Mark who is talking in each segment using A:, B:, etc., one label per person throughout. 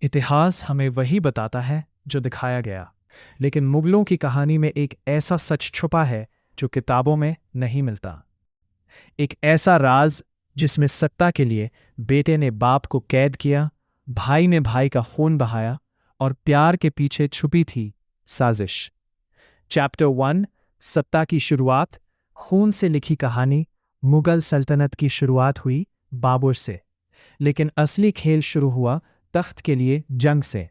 A: इतिहास हमें वही बताता है जो दिखाया गया, लेकिन मुगलों की कहानी में एक ऐसा सच छुपा है जो किताबों में नहीं मिलता। एक ऐसा राज जिसमें सत्ता के लिए बेटे ने बाप को कैद किया, भाई ने भाई का खून बहाया और प्यार के पीछे छुपी थी साजिश। चैप्टर 1, सत्ता की शुरुआत। खून से लिखी कहानी। मुगल सल्तनत की शुरुआत हुई बाबर से, लेकिन असली खेल शुरू हुआ तख्त के लिए जंग से।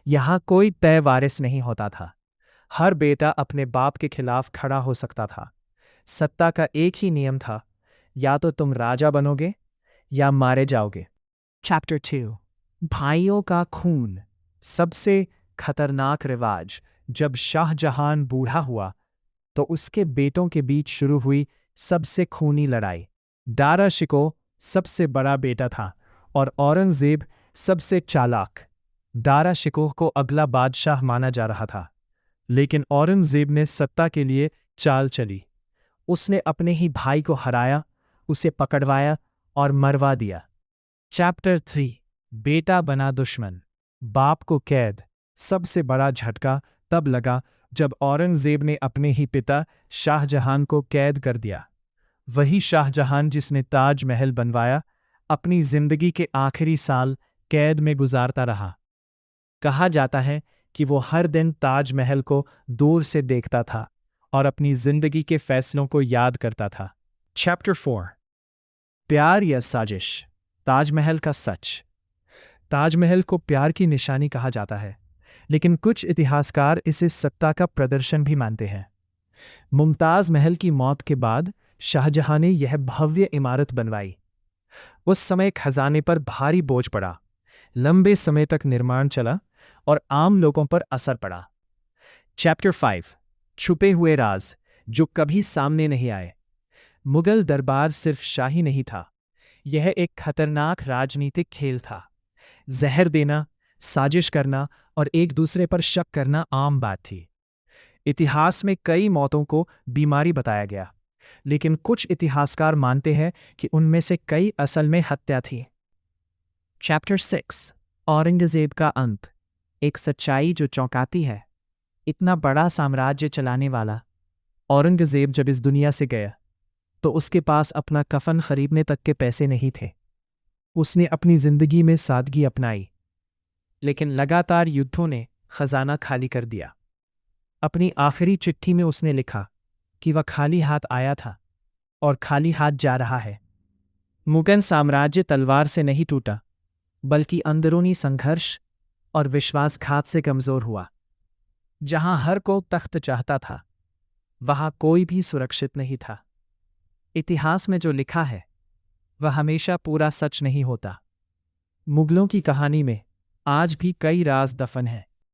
A: यहां कोई तय वारिस नहीं होता था। हर बेटा अपने बाप के खिलाफ खड़ा हो सकता था। सत्ता का एक ही नियम था, या तो तुम राजा बनोगे या मारे जाओगे। चैप्टर 2, भाइयों का खून। सबसे खतरनाक रिवाज। जब शाहजहां बूढ़ा हुआ तो उसके बेटों के बीच शुरू हुई सबसे खूनी लड़ाई। दारा शिकोह सबसे बड़ा बेटा था और औरंगजेब सबसे चालाक। दारा शिकोह को अगला बादशाह माना जा रहा था, लेकिन औरंगजेब ने सत्ता के लिए चाल चली। उसने अपने ही भाई को हराया, उसे पकड़वाया और मरवा दिया। चैप्टर 3, बेटा बना दुश्मन। बाप को कैद। सबसे बड़ा झटका तब लगा जब औरंगजेब ने अपने ही पिता शाहजहां को कैद कर दिया। वही शाहजहां जिसने ताजमहल बनवाया, अपनी जिंदगी के आखिरी साल कैद में गुजारता रहा। कहा जाता है कि वो हर दिन ताजमहल को दूर से देखता था और अपनी जिंदगी के फैसलों को याद करता था। चैप्टर 4, प्यार या साजिश। ताजमहल का सच। ताजमहल को प्यार की निशानी कहा जाता है, लेकिन कुछ इतिहासकार इसे सत्ता का प्रदर्शन भी मानते हैं। मुमताज महल की मौत के बाद शाहजहां ने यह भव्य इमारत बनवाई। उस समय खजाने पर भारी बोझ पड़ा। लंबे समय तक निर्माण चला और आम लोगों पर असर पड़ा। चैप्टर 5, छुपे हुए राज जो कभी सामने नहीं आए। मुगल दरबार सिर्फ शाही नहीं था, यह एक खतरनाक राजनीतिक खेल था। जहर देना, साजिश करना और एक दूसरे पर शक करना आम बात थी। इतिहास में कई मौतों को बीमारी बताया गया, लेकिन कुछ इतिहासकार मानते हैं कि उनमें से कई असल में हत्या थी। चैप्टर 6, औरंगजेब का अंत। एक सच्चाई जो चौंकाती है। इतना बड़ा साम्राज्य चलाने वाला औरंगजेब जब इस दुनिया से गया तो उसके पास अपना कफन खरीदने तक के पैसे नहीं थे। उसने अपनी जिंदगी में सादगी अपनाई, लेकिन लगातार युद्धों ने खजाना खाली कर दिया। अपनी आखिरी चिट्ठी में उसने लिखा कि वह खाली हाथ आया था और खाली हाथ जा रहा है। मुगल साम्राज्य तलवार से नहीं टूटा, बल्कि अंदरूनी संघर्ष और विश्वासघात से कमजोर हुआ। जहां हर को तख्त चाहता था, वहां कोई भी सुरक्षित नहीं था। इतिहास में जो लिखा है वह हमेशा पूरा सच नहीं होता। मुगलों की कहानी में आज भी कई राज दफन हैं,